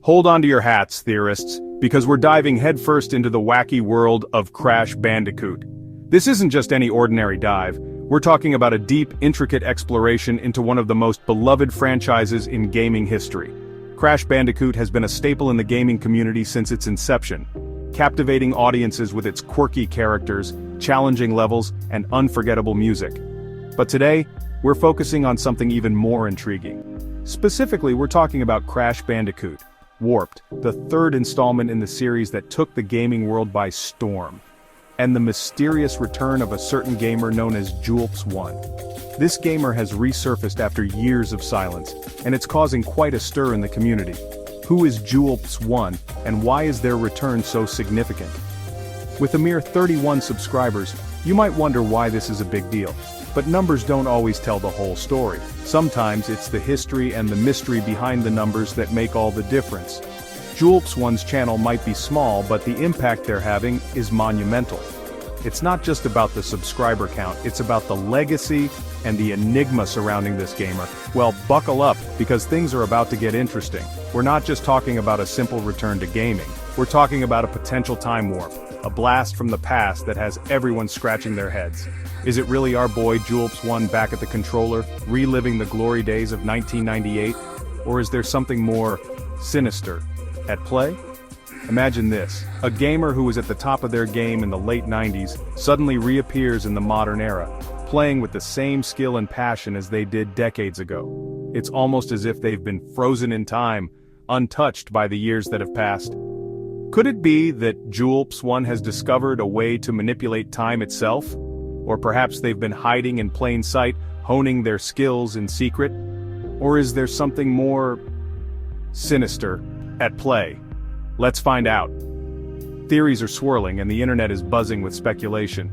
Hold on to your hats, theorists, because we're diving headfirst into the wacky world of Crash Bandicoot. This isn't just any ordinary dive, we're talking about a deep, intricate exploration into one of the most beloved franchises in gaming history. Crash Bandicoot has been a staple in the gaming community since its inception, captivating audiences with its quirky characters, challenging levels, and unforgettable music. But today, we're focusing on something even more intriguing. Specifically, we're talking about Crash Bandicoot: Warped, the third installment in the series that took the gaming world by storm, and the mysterious return of a certain gamer known as Julps1. This gamer has resurfaced after years of silence, and it's causing quite a stir in the community. Who is Julps1, and why is their return so significant? With a mere 31 subscribers, you might wonder why this is a big deal. But numbers don't always tell the whole story. Sometimes it's the history and the mystery behind the numbers that make all the difference. Julps1's channel might be small, but the impact they're having is monumental. It's not just about the subscriber count, it's about the legacy and the enigma surrounding this gamer. Well, buckle up, because things are about to get interesting. We're not just talking about a simple return to gaming. We're talking about a potential time warp, a blast from the past that has everyone scratching their heads. Is it really our boy Julps1 back at the controller, reliving the glory days of 1998? Or is there something more sinister at play? Imagine this: a gamer who was at the top of their game in the late 90s suddenly reappears in the modern era, playing with the same skill and passion as they did decades ago. It's almost as if they've been frozen in time, untouched by the years that have passed. Could it be that Julps1 has discovered a way to manipulate time itself? Or perhaps they've been hiding in plain sight, honing their skills in secret? Or is there something more sinister at play? Let's find out. Theories are swirling and the internet is buzzing with speculation.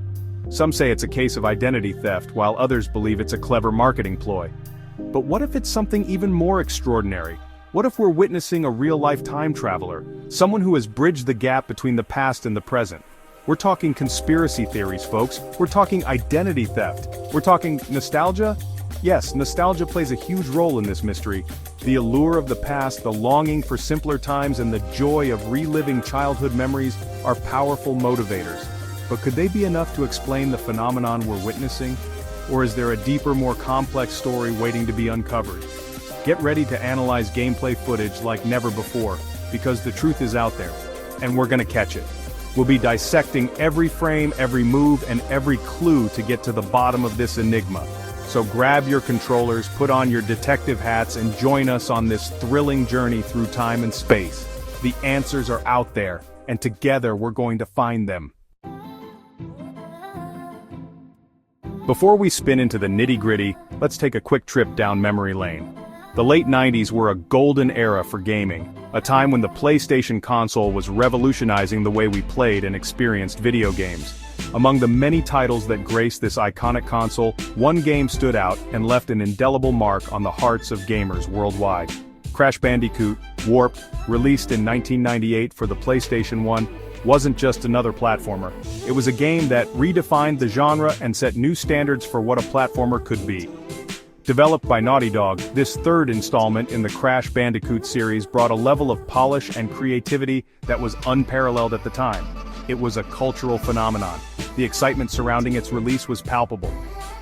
Some say it's a case of identity theft, while others believe it's a clever marketing ploy. But what if it's something even more extraordinary? What if we're witnessing a real-life time traveler, someone who has bridged the gap between the past and the present? We're talking conspiracy theories, folks. We're talking identity theft. We're talking nostalgia? Yes, nostalgia plays a huge role in this mystery. The allure of the past, the longing for simpler times, and the joy of reliving childhood memories are powerful motivators. But could they be enough to explain the phenomenon we're witnessing? Or is there a deeper, more complex story waiting to be uncovered? Get ready to analyze gameplay footage like never before, because the truth is out there, and we're gonna catch it. We'll be dissecting every frame, every move, and every clue to get to the bottom of this enigma. So grab your controllers, put on your detective hats, and join us on this thrilling journey through time and space. The answers are out there, and together we're going to find them. Before we spin into the nitty-gritty, let's take a quick trip down memory lane. The late 90s were a golden era for gaming, a time when the PlayStation console was revolutionizing the way we played and experienced video games. Among the many titles that graced this iconic console, one game stood out and left an indelible mark on the hearts of gamers worldwide. Crash Bandicoot: Warped, released in 1998 for the PlayStation 1, wasn't just another platformer. It was a game that redefined the genre and set new standards for what a platformer could be. Developed by Naughty Dog, this third installment in the Crash Bandicoot series brought a level of polish and creativity that was unparalleled at the time. It was a cultural phenomenon. The excitement surrounding its release was palpable.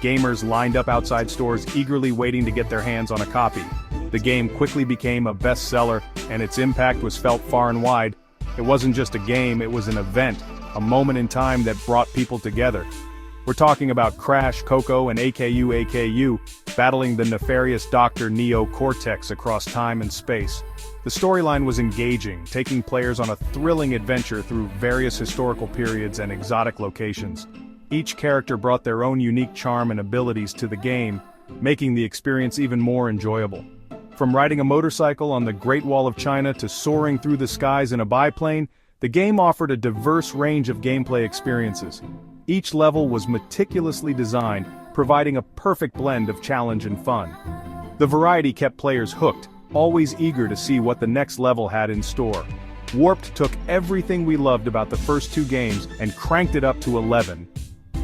Gamers lined up outside stores eagerly waiting to get their hands on a copy. The game quickly became a bestseller, and its impact was felt far and wide. It wasn't just a game, it was an event, a moment in time that brought people together. We're talking about Crash, Coco, and AKU battling the nefarious Dr. Neo Cortex across time and space. The storyline was engaging, taking players on a thrilling adventure through various historical periods and exotic locations. Each character brought their own unique charm and abilities to the game, making the experience even more enjoyable. From riding a motorcycle on the Great Wall of China to soaring through the skies in a biplane, the game offered a diverse range of gameplay experiences. Each level was meticulously designed, providing a perfect blend of challenge and fun. The variety kept players hooked, always eager to see what the next level had in store. Warped took everything we loved about the first two games and cranked it up to 11.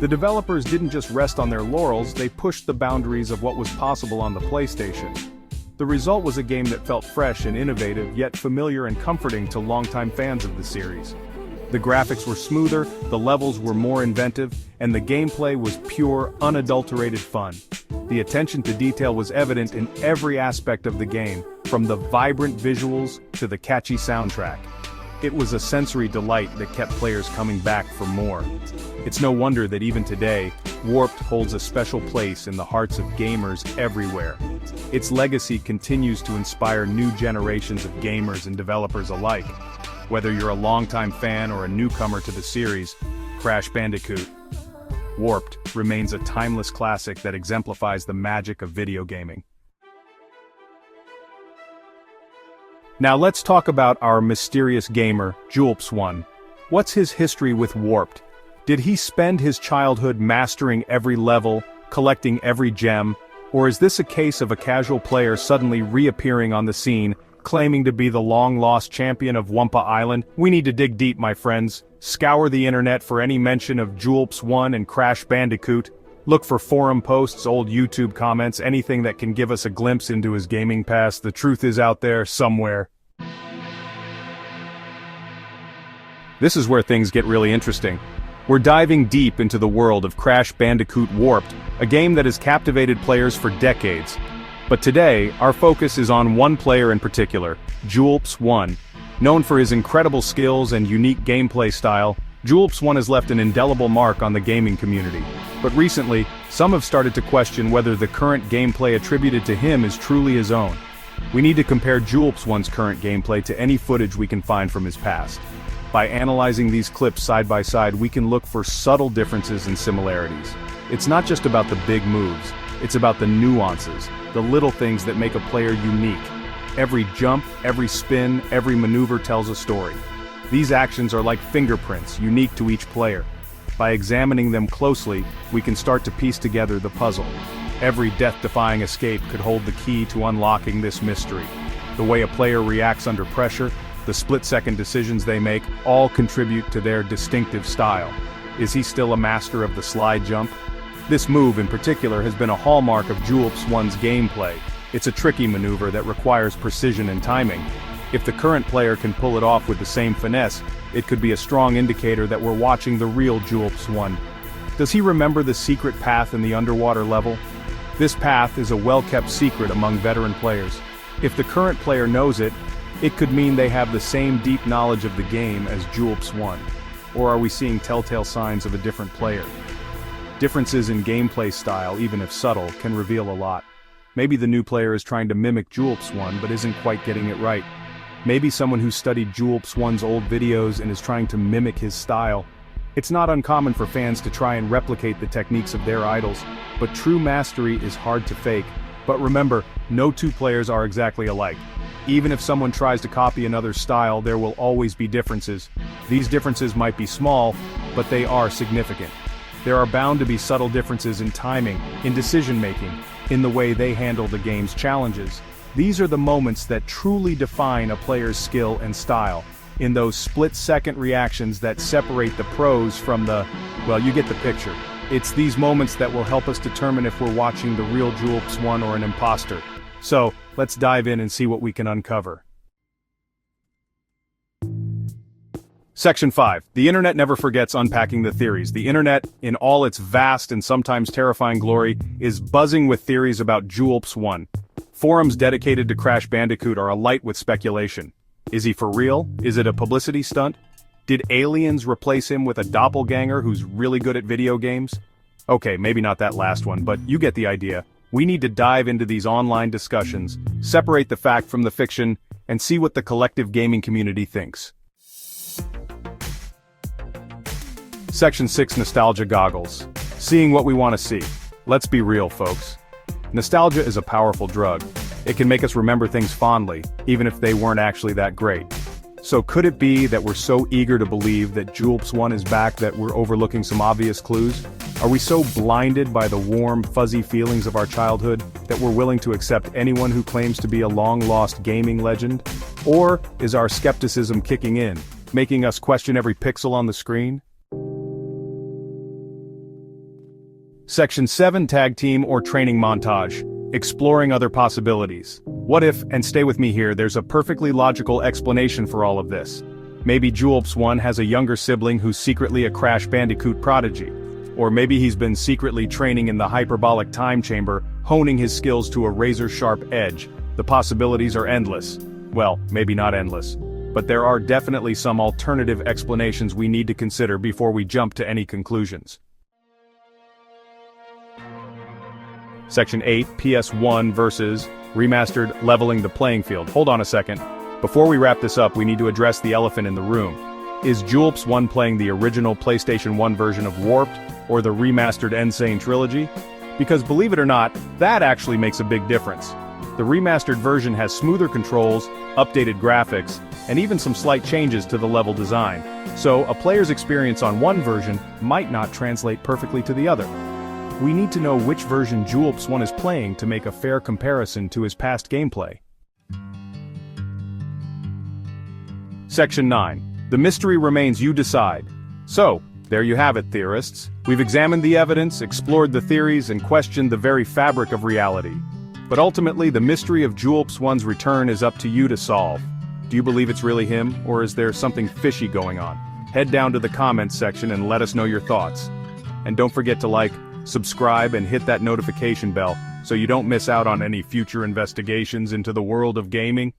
The developers didn't just rest on their laurels, they pushed the boundaries of what was possible on the PlayStation. The result was a game that felt fresh and innovative, yet familiar and comforting to longtime fans of the series. The graphics were smoother, the levels were more inventive, and the gameplay was pure, unadulterated fun. The attention to detail was evident in every aspect of the game, from the vibrant visuals to the catchy soundtrack. It was a sensory delight that kept players coming back for more. It's no wonder that even today, Warped holds a special place in the hearts of gamers everywhere. Its legacy continues to inspire new generations of gamers and developers alike. Whether you're a longtime fan or a newcomer to the series, Crash Bandicoot Warped remains a timeless classic that exemplifies the magic of video gaming. Now let's talk about our mysterious gamer, Julps1. What's his history with Warped? Did he spend his childhood mastering every level, collecting every gem, or is this a case of a casual player suddenly reappearing on the scene, claiming to be the long-lost champion of Wumpa Island? We need to dig deep, my friends. Scour the internet for any mention of Julps1 and Crash Bandicoot. Look for forum posts, old YouTube comments, anything that can give us a glimpse into his gaming past. The truth is out there, somewhere. This is where things get really interesting. We're diving deep into the world of Crash Bandicoot Warped, a game that has captivated players for decades. But today, our focus is on one player in particular, Julps1. Known for his incredible skills and unique gameplay style, Julps1 has left an indelible mark on the gaming community. But recently, some have started to question whether the current gameplay attributed to him is truly his own. We need to compare Julps1's current gameplay to any footage we can find from his past. By analyzing these clips side by side, we can look for subtle differences and similarities. It's not just about the big moves, it's about the nuances, the little things that make a player unique. Every jump, every spin, every maneuver tells a story. These actions are like fingerprints, unique to each player. By examining them closely, we can start to piece together the puzzle. Every death-defying escape could hold the key to unlocking this mystery. The way a player reacts under pressure, the split-second decisions they make, all contribute to their distinctive style. Is he still a master of the slide jump? This move in particular has been a hallmark of Julps1's gameplay. It's a tricky maneuver that requires precision and timing. If the current player can pull it off with the same finesse, it could be a strong indicator that we're watching the real Julps1. Does he remember the secret path in the underwater level? This path is a well-kept secret among veteran players. If the current player knows it, it could mean they have the same deep knowledge of the game as Julps1. Or are we seeing telltale signs of a different player? Differences in gameplay style, even if subtle, can reveal a lot. Maybe the new player is trying to mimic Julps1 but isn't quite getting it right. Maybe someone who studied Julps1's old videos and is trying to mimic his style. It's not uncommon for fans to try and replicate the techniques of their idols, but true mastery is hard to fake. But remember, no two players are exactly alike. Even if someone tries to copy another's style, there will always be differences. These differences might be small, but they are significant. There are bound to be subtle differences in timing, in decision-making, in the way they handle the game's challenges. These are the moments that truly define a player's skill and style, in those split-second reactions that separate the pros from the, well, you get the picture. It's these moments that will help us determine if we're watching the real Julps1 or an imposter. So, let's dive in and see what we can uncover. Section 5. The internet never forgets unpacking the theories. The internet, in all its vast and sometimes terrifying glory, is buzzing with theories about Julps1. Forums dedicated to Crash Bandicoot are alight with speculation. Is he for real? Is it a publicity stunt? Did aliens replace him with a doppelganger who's really good at video games? Okay, maybe not that last one, but you get the idea. We need to dive into these online discussions, separate the fact from the fiction, and see what the collective gaming community thinks. Section 6. Nostalgia Goggles. Seeing what we want to see. Let's be real, folks. Nostalgia is a powerful drug. It can make us remember things fondly, even if they weren't actually that great. So could it be that we're so eager to believe that Julps1 is back that we're overlooking some obvious clues? Are we so blinded by the warm, fuzzy feelings of our childhood that we're willing to accept anyone who claims to be a long-lost gaming legend? Or is our skepticism kicking in, making us question every pixel on the screen? Section 7. Tag Team or Training Montage. Exploring other possibilities. What if, and stay with me here, there's a perfectly logical explanation for all of this. Maybe Julps 1 has a younger sibling who's secretly a Crash Bandicoot prodigy. Or maybe he's been secretly training in the hyperbolic time chamber, honing his skills to a razor-sharp edge. The possibilities are endless. Well, maybe not endless. But there are definitely some alternative explanations we need to consider before we jump to any conclusions. Section 8, PS1 versus Remastered Leveling the Playing Field. Hold on a second. Before we wrap this up, we need to address the elephant in the room. Is Julps 1 playing the original PlayStation 1 version of Warped, or the remastered N. Sane Trilogy? Because believe it or not, that actually makes a big difference. The remastered version has smoother controls, updated graphics, and even some slight changes to the level design. So, a player's experience on one version might not translate perfectly to the other. We need to know which version Julps 1 is playing to make a fair comparison to his past gameplay. Section 9. The mystery remains, you decide. So, there you have it, theorists. We've examined the evidence, explored the theories, and questioned the very fabric of reality. But ultimately, the mystery of Julps 1's return is up to you to solve. Do you believe it's really him, or is there something fishy going on? Head down to the comments section and let us know your thoughts. And don't forget to like, subscribe, and hit that notification bell so you don't miss out on any future investigations into the world of gaming.